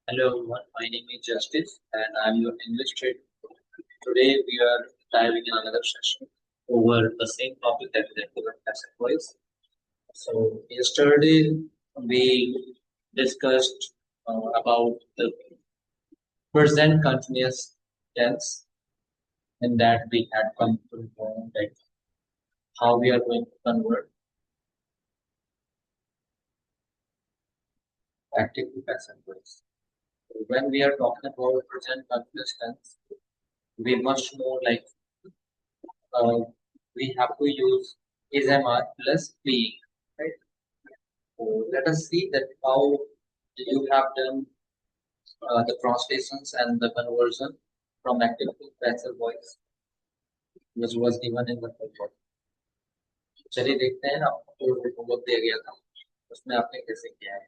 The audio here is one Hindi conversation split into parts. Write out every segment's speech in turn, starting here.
Hello everyone, my name is Justice and I'm your English trainer. Today we are diving in another session over the same topic that is equivalent passive voice. So yesterday we discussed about the present continuous tense, and that we had come to know that how we are going to convert active to passive voice. So when we are talking about present continuous tense, we must know uh, we have to use is MR plus being, right? So let us see that how you have done the translations and the conversion from active to passive voice, which was given in the report. चलिए देखते हैं आपको जो होमवर्क दिया गया था उसमें आपने कैसे किया है.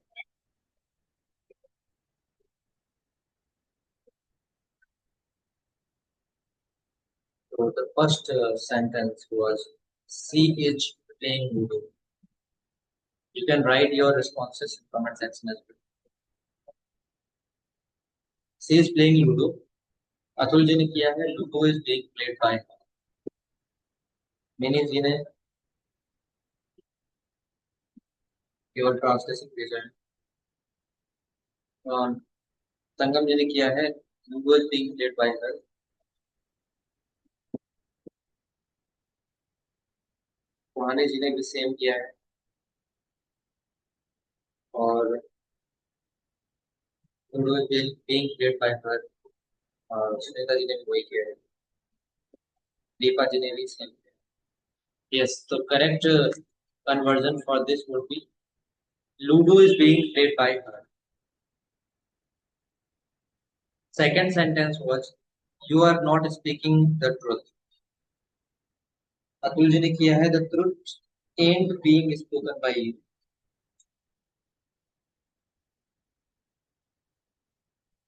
So the first sentence was C is playing Ludo. You can write your responses in comment section as well. C is playing Ludo. Atul ji ने किया है Ludo is being played by. Mini ji ने केवल ट्रांसलेशन भेजा है. संगम जी ने किया है Ludo is being played by her. कुहाने जी ने भी सेम किया है और Ludo is being played by her. Sunita ji ने भी वही किया है. दीपा जी ने भी सेम किया है. Yes, so correct conversion for this would be Ludo is being played by her. Second sentence was you are not speaking the truth. Atul ji ने किया है the truth ain't being spoken by you.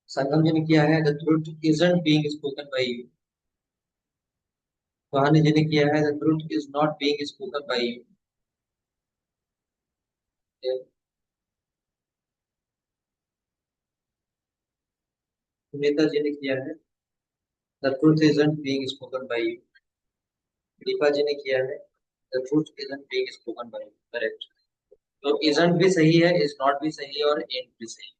संगम जी ने किया है the truth isn't being spoken by you. कहानी जी ने किया है the truth is not being spoken by you. Sunita ji ने किया है the truth isn't being spoken by you. Deepa ji ने किया है the truth isn't being spoken by you. Correct. तो isn't भी सही है, is not भी सही है और ain't भी सही है.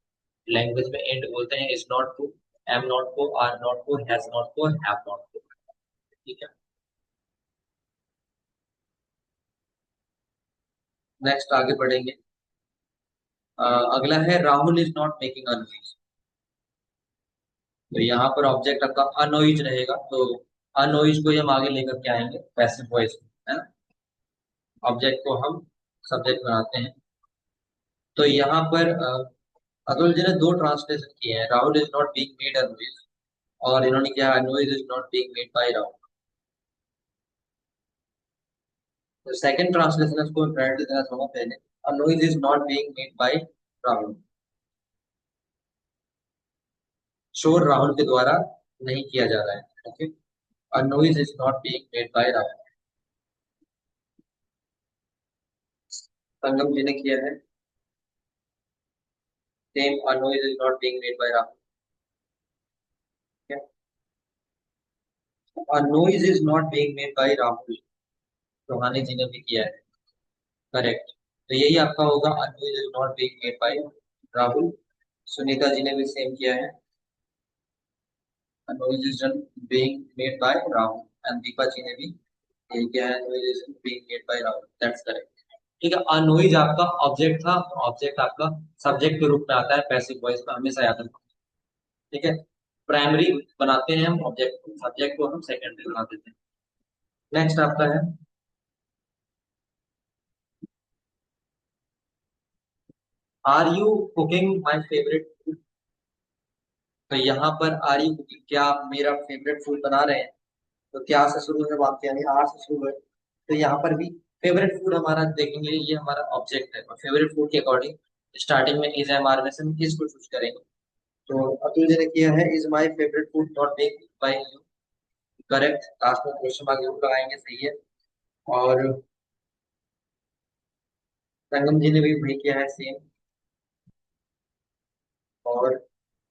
लैंग्वेज में ain't बोलते हैं is not को, am not को, are not को, has not को, have not को. ठीक है. नेक्स्ट आगे बढ़ेंगे. अगला है Rahul is not making a noise. तो यहाँ पर ऑब्जेक्ट आपका अनोइज रहेगा. तो अनोइज को हम आगे लेकर के आएंगे पैसिव वॉइस में, है ना. ऑब्जेक्ट को हम सब्जेक्ट बनाते हैं. तो यहाँ पर अतुल जी ने दो ट्रांसलेशन किए हैं. Rahul is not being made a noise और इन्होंने क्या noise is not being made by Rahul. तो सेकंड ट्रांसलेशन है उसको प्रायोरिटी देना चाहूंगा पहले. A noise is not being made by Rahul. शोर राहुल के द्वारा नहीं किया जा रहा है. Okay. A noise is not being made by Rahul. Sangam ji ने किया है same a noise is not being made by Rahul. Okay? A noise is not being made by Rahul. Rohani जी ने भी किया है. करेक्ट. तो यही आपका होगा a noise is not being made by Rahul. Sunita ji ने भी सेम किया है a noise is being made by Rahul. And Deepa ji ने भी यही किया है noise is being made by Rahul. That's correct. ठीक है. a noise आपका ऑब्जेक्ट था. ऑब्जेक्ट आपका सब्जेक्ट के रूप में आता है पैसिव वॉइस में, हमेशा याद रखो. ठीक है. प्राइमरी बनाते हैं हम ऑब्जेक्ट को, सब्जेक्ट को हम सेकेंडरी बना देते हैं. नेक्स्ट आपका है are you cooking my favourite food. तो यहाँ पर आर यू कुकिंग, क्या आप मेरा फेवरेट फूड बना रहे हैं. तो क्या से शुरू है वाक्य, यानी आर से शुरू है. तो यहाँ पर भी फेवरेट फूड हमारा देखेंगे, ये हमारा ऑब्जेक्ट है और फेवरेट फूड के अकॉर्डिंग स्टार्टिंग में इज एम आर में से हम किसको चूज करेंगे. तो अतुल जी ने किया है is my favourite food not being by you. Correct. Last में क्वेश्चन मार्क जरूर लगाएंगे. सही है. और संगम जी ने भी वही किया है सेम. और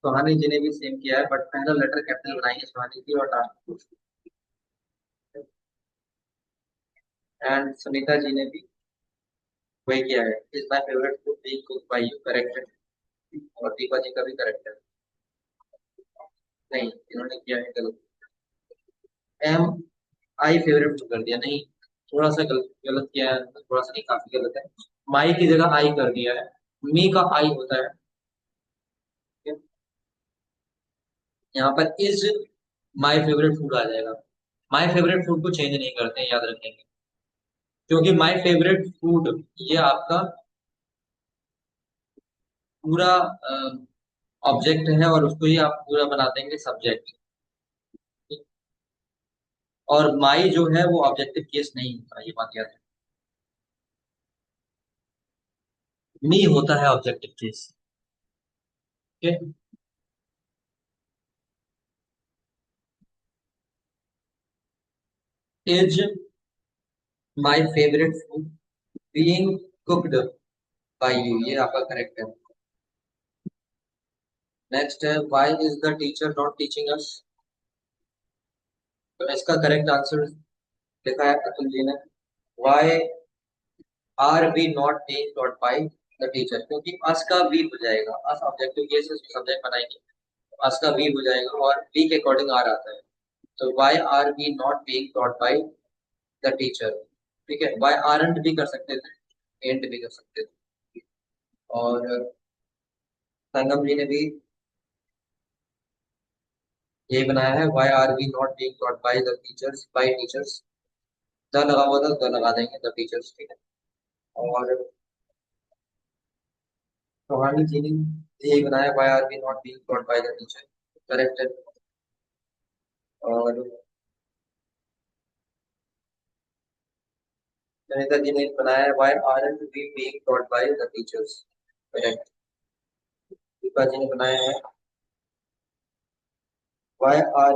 सुहानी जी ने भी सेम किया है, बट पहला लेटर कैपिटल बनाएंगे सुहानी जी और लास्ट एंड सुनीता जी ने भी वही किया है, is my favourite food being cook by you, correct है। और दीपा जी का भी करेक्ट है। नहीं, इन्होंने किया है गलत। एम आई फेवरेट फूड कर दिया, नहीं, थोड़ा सा गलत गलत किया है, थोड़ा सा नहीं, काफी गलत है। माई की जगह आई कर दिया है। मी का आई होता है। ठीक है? यहाँ पर इज माई फेवरेट फूड आ जाएगा। माई फेवरेट फूड को चेंज नहीं करते हैं, याद रखेंगे, क्योंकि माई फेवरेट फूड ये आपका पूरा ऑब्जेक्ट है और उसको ही आप पूरा बना देंगे सब्जेक्ट। और माई जो है वो ऑब्जेक्टिव केस नहीं होता, ये बात याद है, मी होता है ऑब्जेक्टिव केस। ठीक है। Is my favourite food being cooked by you, ये आपका करेक्ट है। नेक्स्ट है why is the teacher not teaching us. तो इसका करेक्ट आंसर लिखा है अतुल जी ने, why are we not being taught by the teacher, क्योंकि अस का वी हो जाएगा, अस ऑब्जेक्टिव केस से सब्जेक्ट बनाएंगे, अस का वी हो जाएगा और वी के अकॉर्डिंग आर आता है। तो why are we not being taught by the teacher. ठीक है, व्हाई आरंट भी कर सकते थे, एंट भी कर सकते थे। और संगम जी ने भी यही बनाया है, why are we not being taught by the teachers, by teachers. The लगा हुआ था, द लगा देंगे, द टीचर्स। ठीक है। और रोहानी जी ने यही बनाया, why are we not being taught by the teacher, correct है। और सुनीता जी ने बनाया, why aren't we being taught by the teachers, correct. Deepa ji ने बनाया है, व्हाई आर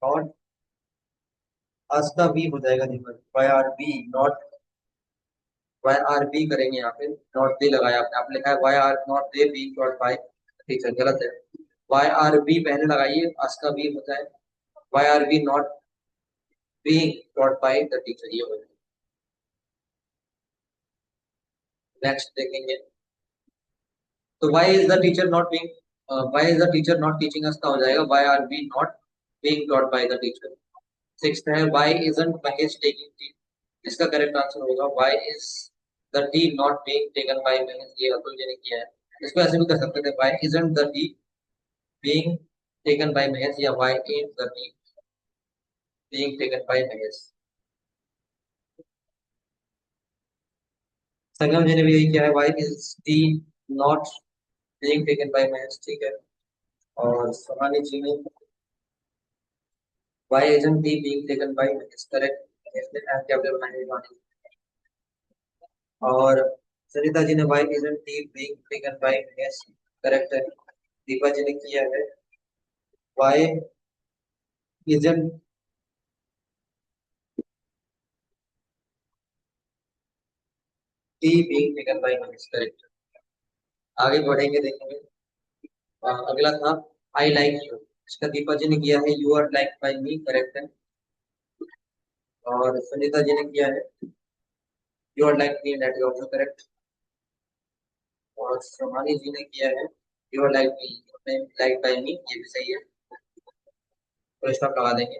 नॉट, आज का वी हो जाएगा Deepa ji, why are we not, why are we करेंगे यहाँ पे, नॉट बी लगाया आपने, आपने लिखा है why are not they be taught by, ठीक है, गलत है। वाई आर बी पहले लगाइए, आज का बी होता है, why are we not be taught by the teacher, ये हो जाएगा। नेक्स्ट देखेंगे, तो why is the teacher not being, why is the teacher not teaching us का हो जाएगा, why are we not being taught by the teacher. Sixth है, why isn't Mahesh taking tea, इसका करेक्ट आंसर होगा, why is the tea not being taken by Mahesh, ये अतुल जी ने किया है। इसको ऐसे भी कर सकते थे, why isn't the tea being taken by Mahesh, या why ain't the tea being taken by Mahesh। संगम जी ने भी यही किया है, why is tea not being taken by Mahesh, ठीक है। और सोनाली जी ने why isn't tea being taken by Mahesh, correct, Mahesh ने एम कैपिटल बनाई है। और सरिता जी ने why isn't tea being taken by Mahesh, correct है। दीपा जी ने किया है, why isn't tea being taken by Mahesh, correct. आगे बढ़ेंगे, देखेंगे। अगला था आई लाइक यू, इसका दीपा जी ने किया है, you are like by me, correct है। और सुनीता जी ने किया है, you are like me, that is also correct. और सोमानी जी ने किया है, you are like me, like by me, ये भी सही है, तो इसका लगा देंगे।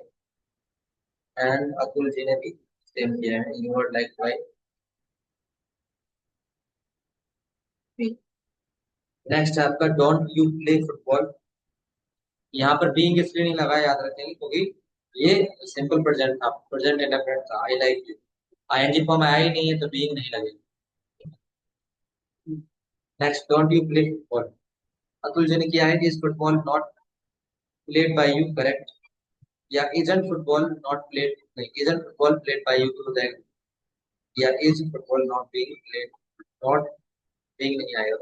एंड अतुल जी ने भी सेम किया है, you are like by me. Next है आपका, डोंट यू प्ले फुटबॉल। यहाँ पर बीइंग इसलिए नहीं लगा, याद रखेंगे, क्योंकि ये सिंपल प्रेजेंट था, प्रेजेंट इंडेफिनिट था, I like you, I N G form आया ही नहीं है, तो बीइंग नहीं लगेगा। Next, don't you play football, Atul ji ने किया है, is football not played by you, correct. या इजंट फुटबॉल नॉट प्लेड, नहीं, isn't football played by you तो हो जाएगा, या is football not being played, not being नहीं आएगा,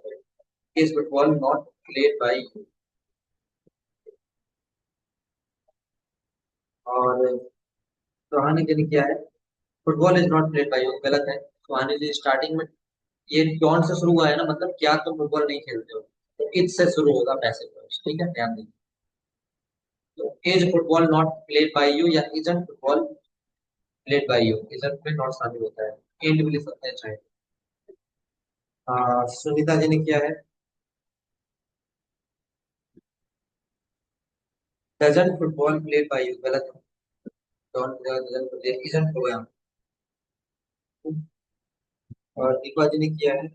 is football not played by you. और सुहानी जी ने किया है, football is not played by you, गलत है। सुहानी जी स्टार्टिंग में ये डोंट से शुरू हुआ है ना, मतलब क्या तुम फुटबॉल नहीं खेलते हो, तो इज से शुरू होगा पैसिव वॉइस, ठीक है, ध्यान दीजिए। तो is football not played by you, या isn't football played by you, isn't में नॉट शामिल होता है, एंड भी लिख सकते हैं चाहे। सुनीता जी ने किया है, doesn't football played by you, गलत है। डोंट डजंट इजंट हो गया। और दीपा जी ने किया है,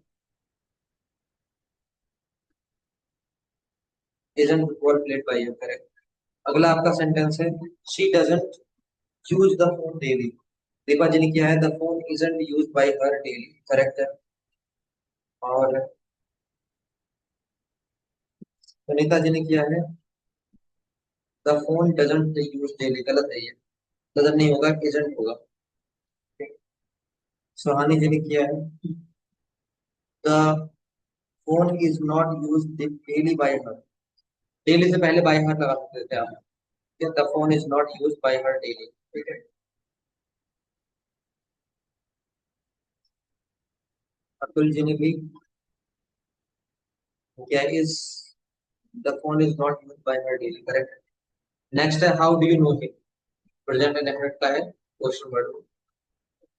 isn't football played by you, correct. अगला आपका सेंटेंस है, she doesn't use the phone daily. Deepa ji ने किया है, the phone isn't use by her daily, correct है। और सुनीता जी ने किया है, the phone doesn't use daily, गलत है ये, डजंट नहीं होगा, इजंट होगा। सुहानी जी ने किया है, the phone is not use daily by her. Daily से पहले बाय हर लगा सकते थे आप, the phone is not use by her daily, ठीक है। अतुल जी ने भी किया, is the phone is not use by her daily, correct. Next है, how do you know him, present and definite का है, क्वेश्चन वर्ड।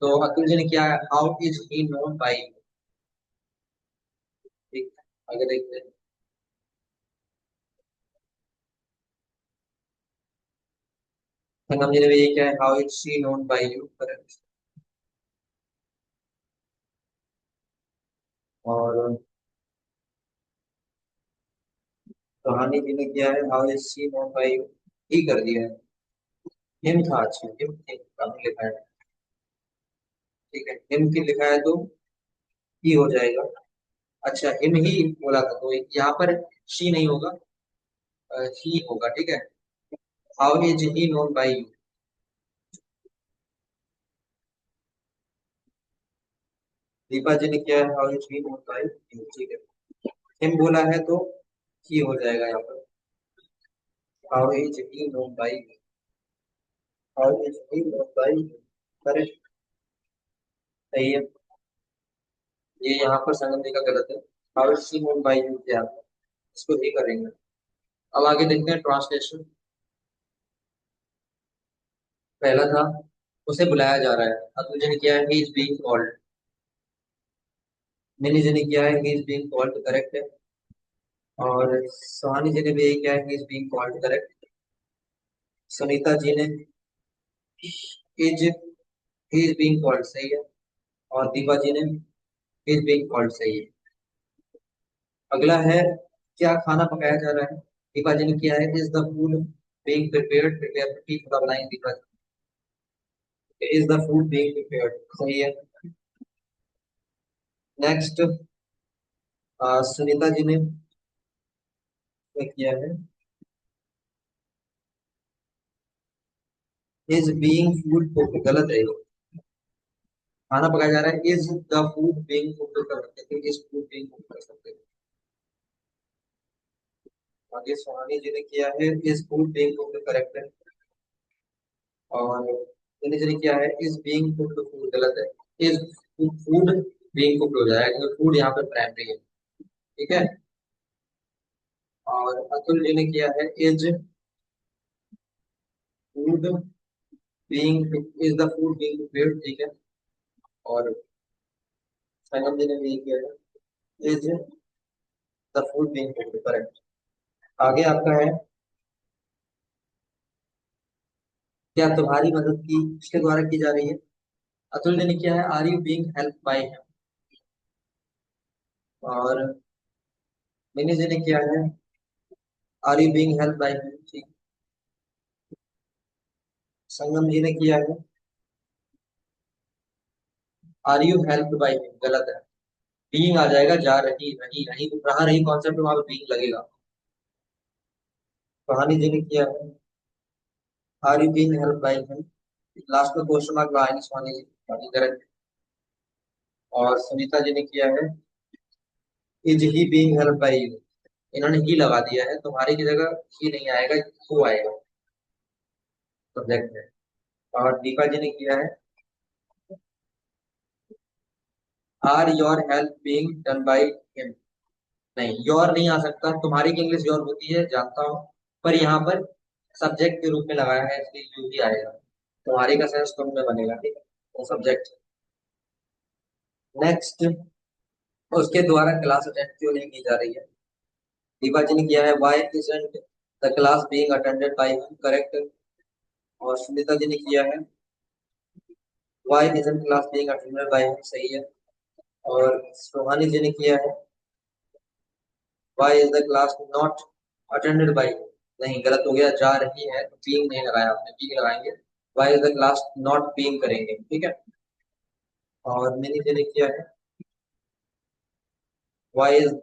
तो अतुल जी ने किया है, how is he known bye, ठीक है, आगे देखते हैं। संगम जी ने भी ये किया है, how is she known by you, correct. और कहानी जी ने किया है, how is she known by you, ही कर दिया है। हिम था, अच्छा हिम काफी लिखा है, ठीक है, हिम की लिखा है तो ही हो जाएगा। अच्छा हिम ही बोला था, तो यहाँ पर शी नहीं होगा, ही होगा, ठीक है। How is he known by you, Deepa ji ने किया है, how is he known by you, ठीक है। हिम बोला है तो ही हो जाएगा यहाँ पर, how is he known by you, how is he known by you, correct, सही है। ये यहाँ पर संगम जी का गलत है, how is she known by you क्या, इसको ही करेंगे। अब आगे देखते हैं ट्रांसलेशन। पहला था, उसे बुलाया जा रहा है, अतुल जी ने किया है, he is being called. Mini ji ने किया है, he is being called, correct है। और सोहानी जी ने भी यही किया है, he is being called, correct. Sunita ji ने is he is being called, सही है। और दीपा जी ने ही इज बीइंग कॉल्ड, सही है। अगला है, क्या खाना पकाया जा रहा है, दीपा जी ने किया है, is the food being prepared, prepare की थोड़ा बनाएंगे Deepa ji, is the food being prepared, सही है। नेक्स्ट, सुनीता जी ने क्या किया है, इज बीइंग फूड कुक, गलत है ये। खाना पकाया जा रहा है, is the food being cooked कर सकते थे, इज फूड बीइंग कुक्ड कर सकते थे। आगे सोहानी जी ने किया है, is food being cooked, correct है। और मैंने जी ने किया है, इज बीइंग कुक्ड फूड, गलत है, इज फूड बीइंग कुक्ड हो जाएगा, क्योंकि फूड यहाँ पे प्राइमरी है, ठीक है। और अतुल जी ने किया है, is food being, is the food being prepared, ठीक है। और संगम जी ने भी किया है, is the food being cooked, correct. आगे आपका है, क्या तुम्हारी मदद की किसके द्वारा की जा रही है, अतुल ने किया है, are you being help by him. और मिनी जी ने किया है, are you being help by him, ठीक। संगम जी ने किया है, are you help by him, गलत है, बीइंग आ जाएगा, जा रही रही रही रहा रही कॉन्सेप्ट, वहां पे बीइंग लगेगा। कहानी जी ने किया है, are you being help by him, last में क्वेश्चन मार्क लगाएंगे स्वामी जी, बाकी करेक्ट। और सुनीता जी ने किया है, is he being help bye you, इन्होंने ही लगा दिया है, तुम्हारी की जगह ही नहीं आएगा, हु आएगा, सब्जेक्ट है। और दीपा जी ने किया है, are your help being done by him. नहीं, योर नहीं आ सकता, तुम्हारी की इंग्लिश योर होती है जानता हूँ, पर यहाँ पर सब्जेक्ट के रूप में लगाया है इसलिए यू ही आएगा। तुम्हारी का सेंस तुम में बनेगा, ठीक है, वो सब्जेक्ट। नेक्स्ट, उसके द्वारा क्लास अटेंड क्यों नहीं की जा रही है? दीपा जी ने किया है why isn't the class being attended by him, correct. और सुनीता जी ने किया है why isn't class being attended by him, सही है। और सुहानी जी ने किया है why is the class not attended by, नहीं गलत हो गया, जा रही है तो बीइंग नहीं लगाया आपने, बीइंग लगाएंगे। Why is the class not being करेंगे, ठीक है। और मिनी जी ने किया है व्हाई इज,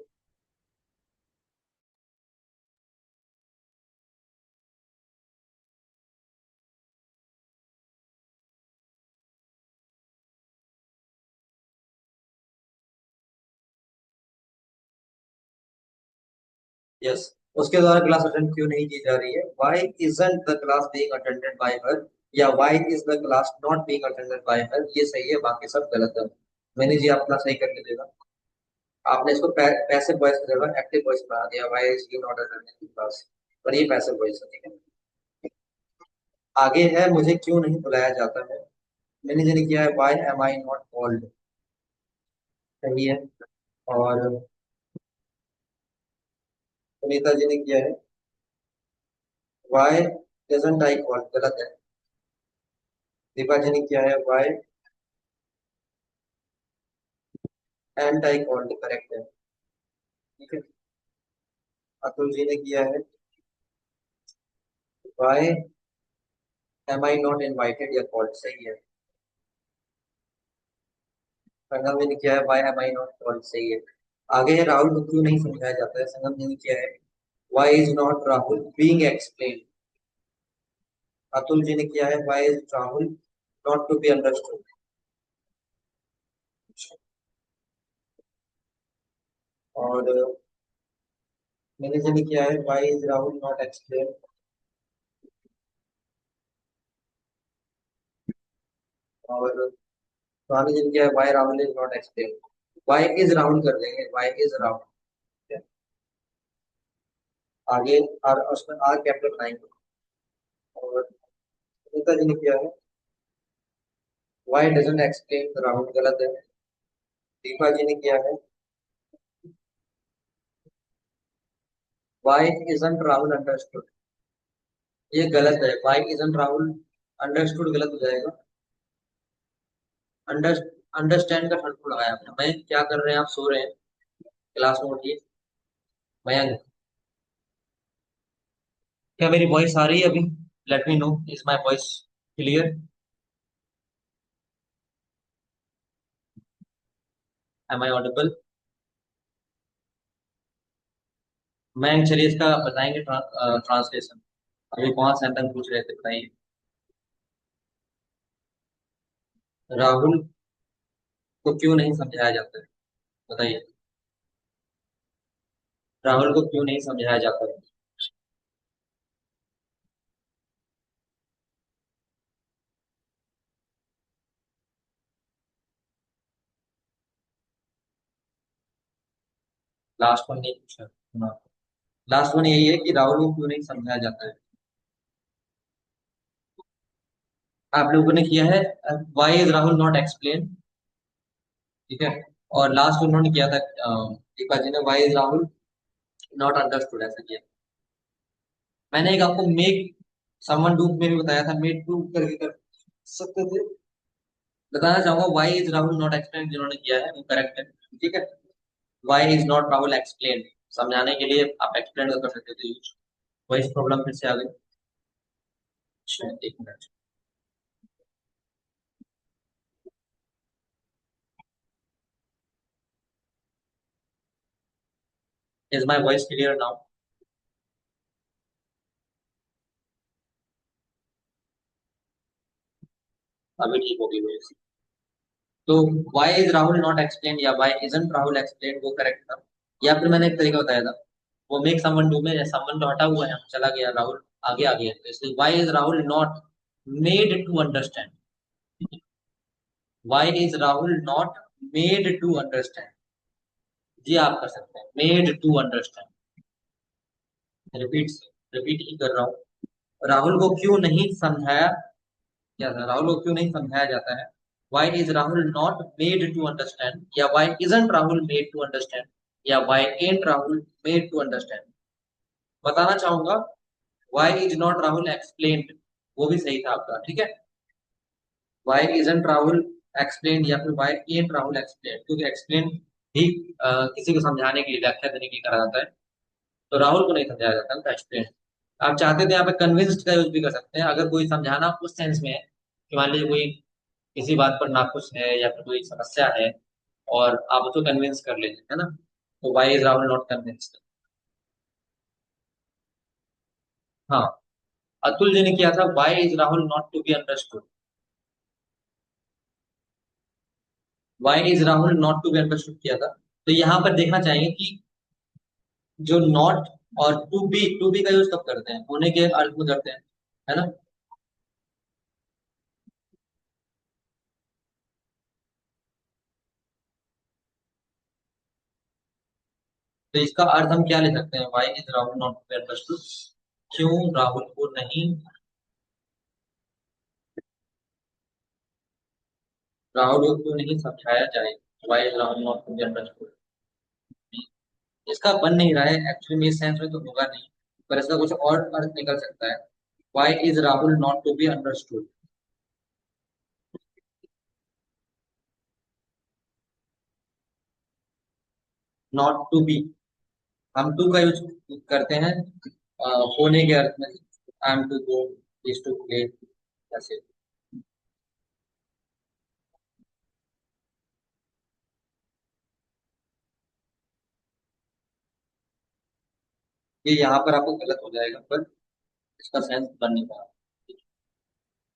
यस, उसके द्वारा क्लास अटेंड क्यों नहीं की जा रही है? Why isn't the class being attended by her, या why is the class not being attended by her, ये सही है, बाकी सब गलत है। मैंने जी अपना सही करके देगा। आपने इसको पैसिव वॉइस की जगह एक्टिव वॉइस बना दिया, why is he not attending class, पर ये पैसिव वॉइस है, ठीक है। आगे है मुझे क्यों नहीं बुलाया जाता है, मैंने जी ने किया है why am I not called, सही है। और सुनीता जी ने किया है व्हाई डजंट आई कॉल, गलत है। दीपा जी ने किया है why and I called, correct है, ठीक है। अतुल जी ने किया है why am I not invited या कॉल्ड, सही है। संगम जी ने किया है why am I not called, सही है। आगे है राहुल को क्यों नहीं समझाया जाता है, संगम जी ने किया है why is not Rahul being explain. Atul ji ने किया है why is Rahul not to be understood. और मैंने जी ने किया है why is Rahul not explain. और स्वामी जी ने किया है why Rahul is not explain. Why is Rahul कर देंगे, व्हाई इज राहुल। आगे और उसमें आर कैपिटल बनाएंगे। और सुनीता जी ने किया है व्हाई डजंट एक्सप्लेन राहुल, गलत है। दीपा जी ने किया है व्हाई इजंट राहुल अंडरस्टूड, ये गलत है, व्हाई इजंट राहुल अंडरस्टूड गलत हो जाएगा। अंडर अंडरस्टैंड का ठंडू लगाया आपने। मैं क्या कर रहे हैं, आप सो रहे हैं, क्लास में उठिए। मयंक, क्या मेरी वॉइस आ रही है अभी? Let me know, is my voice clear? Am I audible? Mayank चलिए इसका बताएंगे ट्रांसलेशन। अभी 5 सेंटेंस पूछ रहे थे, बताइए। राहुल को क्यों नहीं समझाया जाता है, बताइए। राहुल को क्यों नहीं समझाया जाता है? लास्ट वन नहीं पूछा, लास्ट वन यही है कि राहुल को क्यों नहीं समझाया जाता है। आप लोगों ने किया है why is Rahul not explain, ठीक है। और लास्ट उन्होंने किया था दीपा जी ने why is Rahul not understood, ऐसा किया। मैंने एक आपको मेक समवन डू में भी बताया था, मेक डू करके कर सकते थे। बताना चाहूंगा why is Rahul not explain जिन्होंने किया है वो करेक्ट है, ठीक है। Why is not Rahul explain, समझाने के लिए आप एक्सप्लेन कर सकते थे यूज। वही प्रॉब्लम फिर से आ गई। अच्छा, एक minute. Is my voice clear now? अभी ठीक होगी वॉइस। तो why is Rahul not explain या व्हाई इजंट राहुल एक्सप्लेन वो करेक्ट था। या फिर मैंने एक तरीका बताया था, वो मेक समवन डू में समवन तो हटा हुआ है, चला गया राहुल, आगे आ गया, तो इसलिए why is Rahul not made to understand, why is Rahul not made to understand. जी आप कर सकते हैं, made to understand. Repeat repeat ही कर रहा हूँ। राहुल को क्यों नहीं समझाया जाता, राहुल को क्यों नहीं समझाया जाता है? Why is Rahul not made to understand, या why isn't Rahul made to understand, या why ain't Rahul made to understand. बताना चाहूंगा, why is not Rahul explained, वो भी सही था आपका, ठीक है। वाई इजंट राहुल एक्सप्लेन, या फिर वाई एंट राहुल एक्सप्लेन, क्योंकि एक्सप्लेन भी किसी को समझाने के लिए, व्याख्या देने के लिए करा जाता है। तो राहुल को नहीं समझाया जाता ना, एक्सप्लेन। आप चाहते थे यहाँ पे कन्विंस्ड का यूज भी कर सकते हैं, अगर कोई समझाना उस सेंस में है कि मान लीजिए कोई किसी बात पर नाखुश है या फिर कोई समस्या है और आप उसको कन्विंस कर लेते हैं, है ना। तो why is Rahul not convinced. हाँ, अतुल जी ने किया था, why is Rahul not to be understood. Why is Rahul not to be understood किया था। तो यहाँ पर देखना चाहिए कि जो नॉट और टू बी का यूज कब करते हैं, होने के अर्थ में करते हैं, है ना। तो इसका अर्थ हम क्या ले सकते हैं, why is Rahul not to be understood, क्यों राहुल को नहीं, राहुल को क्यों नहीं समझाया जाए, why is Rahul not to be understood. इसका बन नहीं रहा है एक्चुअली, में इस सेंस में तो होगा नहीं, पर इसका कुछ और अर्थ निकल सकता है। Why is Rahul not to be understood, not to be, हम टू का यूज करते हैं होने के अर्थ में। I am to go, is to play, ऐसे। ये यहाँ पर आपको गलत हो जाएगा, पर इसका सेंस बन नहीं पा रहा।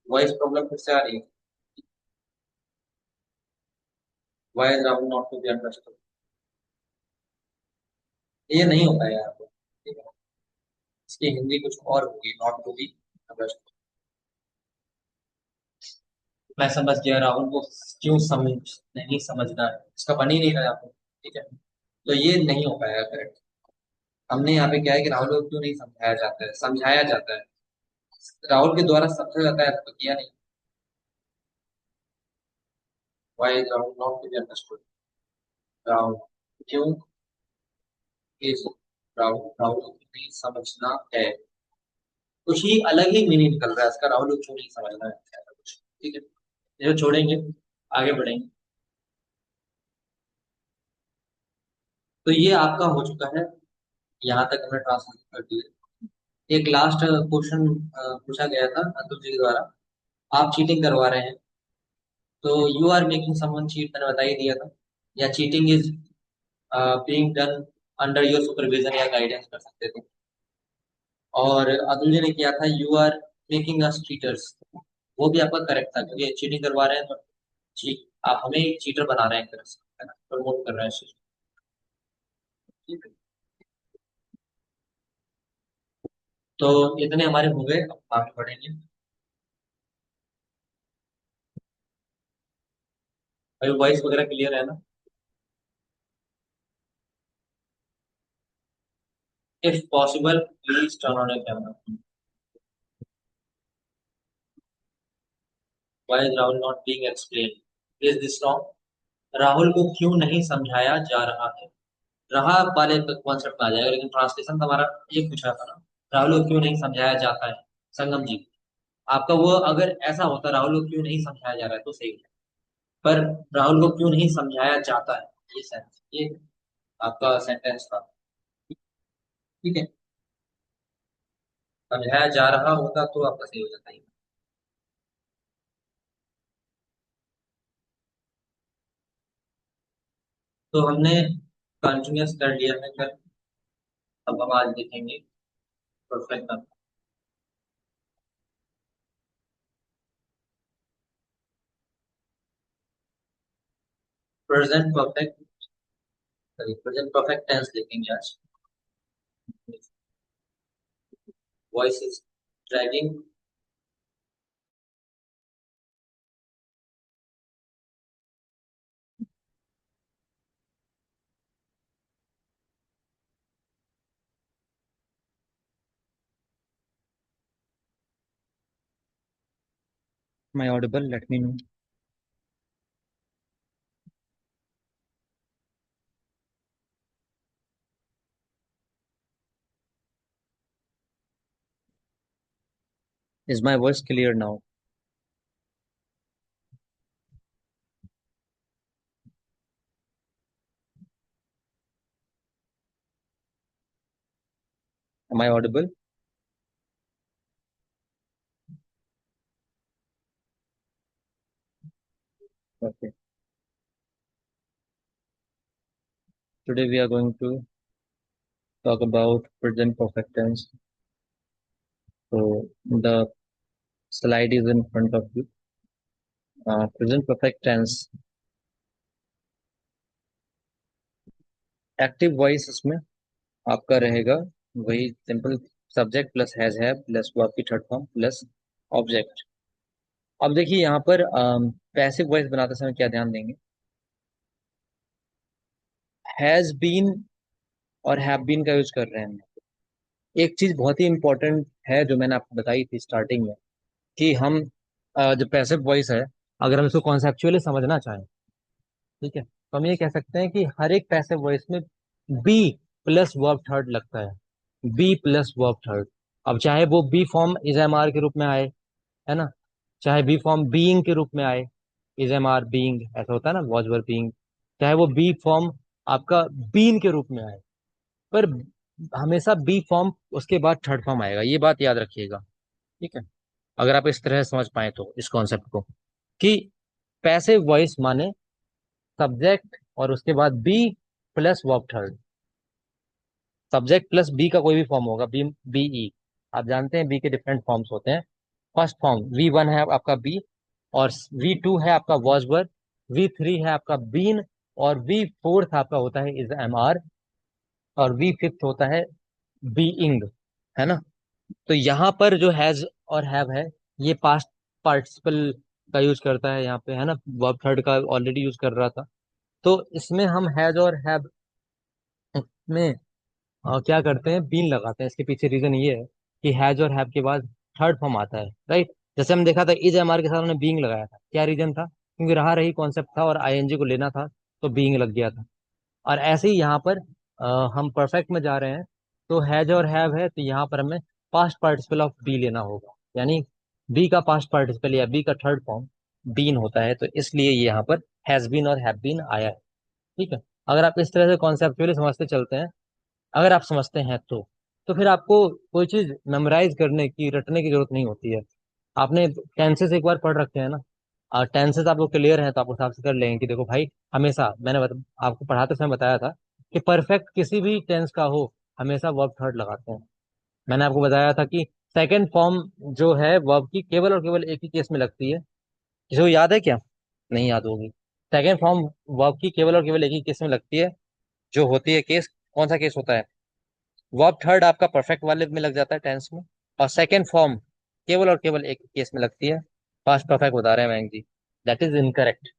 वॉइस प्रॉब्लम फिर से आ रही है। Why is Rahul not to be understood, ये नहीं होता है यहाँ पर, ठीक है। इसकी हिंदी कुछ और होगी, नॉट टू बी अंडरस्टूड। मैं समझ गया, राहुल को क्यों समझ नहीं समझना है, इसका बन ही नहीं रहा है यहाँ पर, ठीक है। तो ये नहीं हो पाएगा करेक्ट। हमने यहाँ पे क्या है कि राहुल को क्यों नहीं समझाया जाता है, समझाया जाता है, राहुल के द्वारा समझा जाता है, तो किया नहीं। Why is Rahul not to be understood, Rahul क्यों इज राहुल, राहुल को नहीं समझना है। कुछ ही अलग ही मीनिंग निकल रहा है इसका, राहुल को क्यों नहीं समझना है, ऐसा कुछ, ठीक है। ये जो छोड़ेंगे, आगे बढ़ेंगे। तो ये आपका हो चुका है, यहाँ तक हमने ट्रांसलेट कर दिया। एक लास्ट क्वेश्चन पूछा गया था अतुल जी के द्वारा, आप चीटिंग करवा रहे हैं, तो you are making someone cheat, मैंने बता ही दिया था, या cheating is being done under your supervision या गाइडेंस कर सकते थे। और अतुल जी ने किया था, you are making us cheaters, वो भी आपका करेक्ट था, क्योंकि चीटिंग करवा रहे हैं तो चीट, आप हमें चीटर बना रहे हैं एक तरह से, है ना, प्रमोट कर रहे हैं इस चीज को, ठीक है। तो इतने हमारे हो गए, अब आगे बढ़ेंगे। अभी वॉइस वगैरह क्लियर है ना? If possible please turn on your camera. Why is Rahul not being explain, is this wrong? Rahul को क्यों नहीं समझाया जा रहा है, रहा वाले कॉन्सेप्ट में आ जाएगा, लेकिन ट्रांसलेशन तो हमारा ये पूछा था ना, राहुल को क्यों नहीं समझाया जाता है। संगम जी, आपका वो अगर ऐसा होता, राहुल को क्यों नहीं समझाया जा रहा है तो सही है, पर राहुल को क्यों नहीं समझाया जाता है, ये सेंस, ये आपका सेंटेंस था, ठीक है। समझाया जा रहा होता तो आपका सही हो जाता है। तो हमने कंटिन्यूस कर लिया है फिर, अब हम आज देखेंगे perfect. Present perfect, sorry present perfect tense देखेंगे आज। Voice is dragging. Am I audible? Let me know. Is my voice clear now? Am I audible? Okay. Today we are going to talk about present perfect tense. So the slide is in front of you. Present perfect tense, active voice इसमें आपका रहेगा वही simple subject plus has have plus verb की थर्ड फॉर्म प्लस ऑब्जेक्ट। अब देखिए यहाँ पर पैसिव वॉइस बनाते समय क्या ध्यान देंगे, हैज बीन और हैव बीन का यूज कर रहे हैं। एक चीज बहुत ही इंपॉर्टेंट है जो मैंने आपको बताई थी स्टार्टिंग में कि हम जो पैसिव वॉइस है, अगर हम इसको कॉन्सेप्चुअली समझना चाहें, ठीक है, तो हम ये कह सकते हैं कि हर एक पैसिव वॉइस में बी प्लस वर्ब थर्ड लगता है, बी प्लस वर्ब थर्ड। अब चाहे वो be form is am are के रूप में आए, है ना, चाहे बी फॉर्म बीइंग के रूप में आए, इज एम आर बीइंग ऐसा होता है ना, वॉज वर बीइंग, चाहे वो बी फॉर्म आपका बीन के रूप में आए, पर हमेशा बी फॉर्म उसके बाद थर्ड फॉर्म आएगा, ये बात याद रखिएगा। ठीक है, अगर आप इस तरह से समझ पाए तो इस कॉन्सेप्ट को कि पैसिव वॉइस माने सब्जेक्ट और उसके बाद be plus verb third, subject plus be का कोई भी फॉर्म होगा, बी बीई, आप जानते हैं बी के डिफरेंट फॉर्म्स होते हैं। फर्स्ट फॉर्म वी वन है आपका बी, और वी टू है आपका वॉज वर, वी थ्री है आपका बीन, और वी फोर्थ आपका होता है इज एम आर, और वी फिफ्थ होता है बीइंग, है ना। तो यहाँ पर जो हैज और हैव है, ये पास्ट पार्टिसिपल का यूज करता है यहाँ पे, है ना, वर्ब थर्ड का ऑलरेडी यूज कर रहा था। तो इसमें हम हैज और हैव में क्या करते हैं, बीन लगाते हैं। इसके पीछे रीजन ये है कि हैज और हैव के बाद थर्ड फॉर्म आता है, राइट। जैसे हम देखा था इज एम आर के साथ हमने बीइंग लगाया था, क्या रीजन था, क्योंकि रहा रही कॉन्सेप्ट था और आईएनजी को लेना था, तो बीइंग लग गया था। और ऐसे ही यहाँ पर हम परफेक्ट में जा रहे हैं, तो हैज और हैव है, तो यहाँ पर हमें पास्ट पार्टिसिपल ऑफ बी लेना होगा, यानी बी का पास्ट पार्टिसिपल या बी का थर्ड फॉर्म बीन होता है, तो इसलिए ये यहाँ पर हैज बीन और हैव बीन आया है। ठीक है, अगर आप इस तरह से कॉन्सेप्चुअली समझते चलते हैं, अगर आप समझते हैं तो फिर आपको कोई चीज मेमोराइज करने की, रटने की जरूरत नहीं होती है। आपने टेंसेस एक बार पढ़ रखे हैं ना, और टेंसेस आपको क्लियर है, तो आप उस हिसाब से कर लेंगे कि देखो भाई, हमेशा मैंने आपको पढ़ाते समय बताया था कि परफेक्ट किसी भी टेंस का हो, हमेशा वर्ब थर्ड लगाते हैं। मैंने आपको बताया था कि सेकंड फॉर्म जो है वर्ब की केवल और केवल एक ही केस में लगती है, किसी को याद है क्या? नहीं याद होगी। सेकंड फॉर्म वर्ब की केवल और केवल एक ही केस में लगती है, जो होती है केस, कौन सा केस होता है, वर्ब थर्ड आपका परफेक्ट वाले में लग जाता है टेंस में, और सेकंड फॉर्म केवल और केवल एक केस में लगती है, पास्ट परफेक्ट बता रहे हैं Mayank ji, that is incorrect.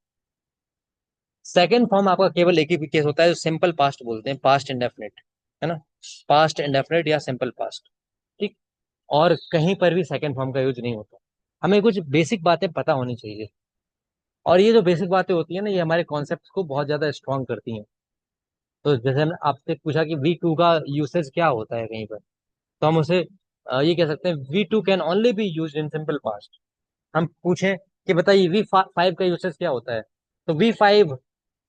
Second form आपका केवल एक ही केस होता है, जो सिंपल पास्ट बोलते हैं, पास्ट इंडेफिनिट, है ना, पास्ट इंडेफिनिट या सिंपल पास्ट। ठीक, और कहीं पर भी सेकंड फॉर्म का यूज नहीं होता। हमें कुछ बेसिक बातें पता होनी चाहिए, और ये जो बेसिक बातें होती है ना, ये हमारे कॉन्सेप्ट को बहुत ज्यादा स्ट्रॉन्ग करती हैं। तो जैसे हमने आपसे पूछा कि वी टू का यूसेज क्या होता है कहीं पर, तो हम उसे ये कह सकते हैं V two can only be use in simple past. हम पूछें कि बताइए वी फाइव का यूसेज क्या होता है, तो वी फाइव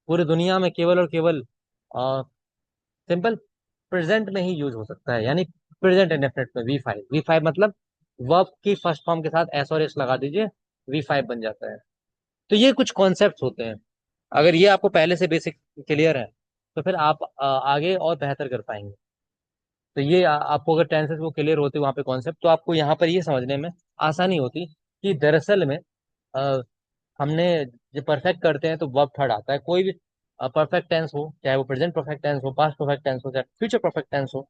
पूरी दुनिया में केवल और केवल सिंपल प्रेजेंट में ही यूज हो सकता है, यानी प्रेजेंट इंडेफिनिट में वी फाइव, वी फाइव मतलब वर्ब की फर्स्ट फॉर्म के साथ एस और एस लगा दीजिए, वी फाइव बन जाता है। तो ये कुछ कॉन्सेप्ट होते हैं, अगर ये आपको पहले से बेसिक क्लियर है, तो फिर आप आगे और बेहतर कर पाएंगे। तो ये आपको अगर टेंसेस वो क्लियर होते वहाँ पे कॉन्सेप्ट, तो आपको यहाँ पर ये समझने में आसानी होती कि दरअसल में अ, हमने जो परफेक्ट करते हैं तो वर्ब थर्ड आता है, कोई भी परफेक्ट टेंस हो, चाहे वो प्रेजेंट परफेक्ट टेंस हो, पास्ट परफेक्ट टेंस हो, चाहे फ्यूचर परफेक्ट टेंस हो,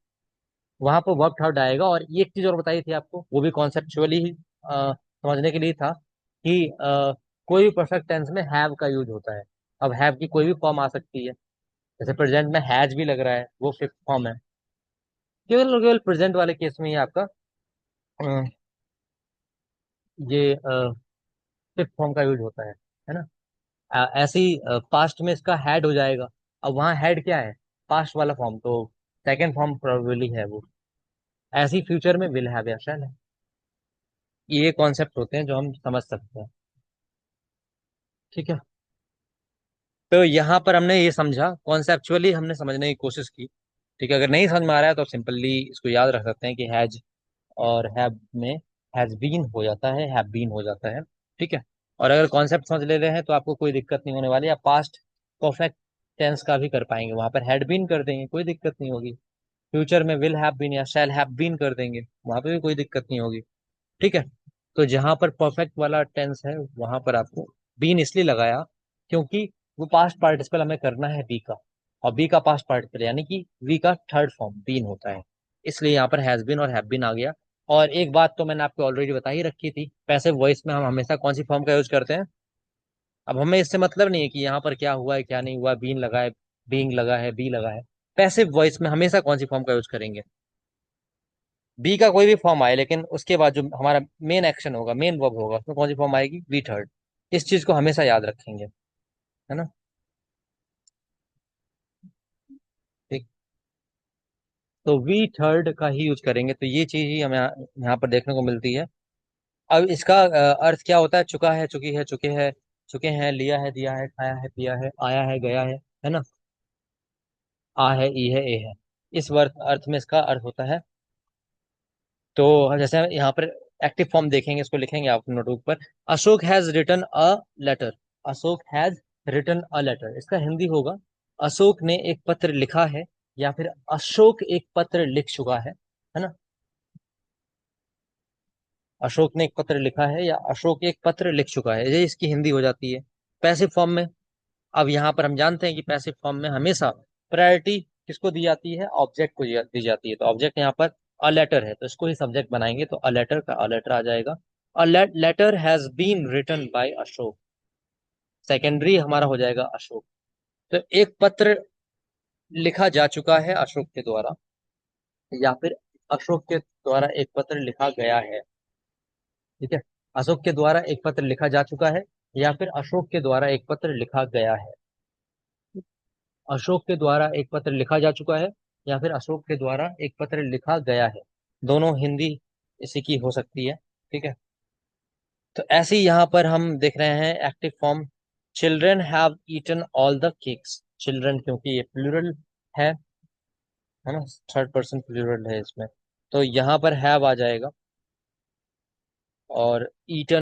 वहां पर वर्ब थर्ड आएगा। और ये एक चीज और बताई थी आपको, वो भी कॉन्सेप्चुअली ही समझने के लिए था कि कोई भी परफेक्ट टेंस में हैव का यूज होता है। अब हैव की कोई भी फॉर्म आ सकती है, जैसे प्रेजेंट में हैज भी लग रहा है, वो फिफ्थ फॉर्म है। केवल और केवल प्रेजेंट वाले केस में ही आपका अ, ये फिफ्थ फॉर्म का यूज होता है ना। ऐसे ही पास्ट में इसका हैड हो जाएगा। अब वहाँ हैड क्या है, पास्ट वाला फॉर्म, तो सेकेंड फॉर्म प्रोबेबली है वो। ऐसे ही फ्यूचर में विल हैव या शैल है। ये कॉन्सेप्ट होते हैं जो हम समझ सकते हैं। ठीक है। तो यहाँ पर हमने ये समझा, कॉन्सेप्चुअली हमने समझने की कोशिश की। ठीक है, अगर नहीं समझ में आ रहा है तो सिंपली इसको याद रख सकते हैं कि हैज और हैव में हैज बीन हो जाता है, हैव बीन हो जाता है। ठीक है। और अगर कॉन्सेप्ट समझ ले रहे हैं तो आपको कोई दिक्कत नहीं होने वाली। आप पास्ट परफेक्ट टेंस का भी कर पाएंगे, वहां पर हैड बीन कर देंगे, कोई दिक्कत नहीं होगी। फ्यूचर में विल हैव बीन या शैल हैव बीन कर देंगे, वहां पे भी कोई दिक्कत नहीं होगी। ठीक है। तो जहां पर परफेक्ट वाला टेंस है वहां पर आपको बीन इसलिए लगाया क्योंकि वो पास्ट पार्टिसिपल हमें करना है बी का, और बी का पास्ट पार्टिसिपल यानी कि वी का थर्ड फॉर्म बीन होता है, इसलिए यहाँ पर हैज बीन और हैव बीन आ गया। और एक बात तो मैंने आपको ऑलरेडी बता ही रखी थी, पैसिव वॉइस में हम हमेशा कौन सी फॉर्म का यूज करते हैं। अब हमें इससे मतलब नहीं है कि यहाँ पर क्या हुआ है क्या नहीं हुआ, बीन लगा है, बीइंग लगा है, बी लगा है। पैसिव वॉइस में हमेशा कौन सी फॉर्म का यूज करेंगे, बी का कोई भी फॉर्म आए, लेकिन उसके बाद जो हमारा मेन एक्शन होगा, मेन वर्ब होगा, उसमें कौन सी फॉर्म आएगी, वी थर्ड। इस चीज को हमेशा याद रखेंगे, है ना। ठीक। तो वी थर्ड का ही यूज करेंगे, तो ये चीज ही हमें यहाँ पर देखने को मिलती है। अब इसका अर्थ क्या होता है, चुका है, चुकी है, चुके हैं, चुके हैं, लिया है, दिया है, खाया है, पिया है, आया है, गया है ना। आ है, ई है, ए है। इस वर्त अर्थ में इसका अर्थ होता है। तो जैसे यहाँ पर एक्टिव फॉर्म देखेंगे, इसको लिखेंगे आप नोटबुक पर। Ashok has written a letter. Ashok has written a letter, इसका हिंदी होगा अशोक ने एक पत्र लिखा है, या फिर अशोक एक पत्र लिख चुका है ना। अशोक ने एक पत्र लिखा है या अशोक एक पत्र लिख चुका है, ये इसकी हिंदी हो जाती है पैसिव फॉर्म में। अब यहाँ पर हम जानते हैं कि पैसिव फॉर्म में हमेशा प्रायोरिटी किसको दी जाती है, ऑब्जेक्ट को दी जाती है। तो ऑब्जेक्ट यहाँ पर अ लेटर है, तो इसको ही सब्जेक्ट बनाएंगे, तो अ लेटर का अ लेटर आ जाएगा। A letter has been written by Ashok, secondary हमारा हो जाएगा अशोक। तो एक पत्र लिखा जा चुका है अशोक के द्वारा, या फिर अशोक के द्वारा एक पत्र लिखा गया है। ठीक है। अशोक के द्वारा एक पत्र लिखा जा चुका है, या फिर अशोक के द्वारा एक पत्र लिखा गया है। अशोक के द्वारा एक पत्र लिखा जा चुका है, या फिर अशोक के द्वारा एक पत्र लिखा गया है, दोनों हिंदी इसी की हो सकती है। ठीक है। तो ऐसे ही यहाँ पर हम देख रहे हैं active form, children have eaten all the cakes. Children क्योंकि ये प्लूरल है ना, थर्ड पर्सन प्लूरल है इसमें, तो यहाँ पर हैव आ जाएगा। और ईटन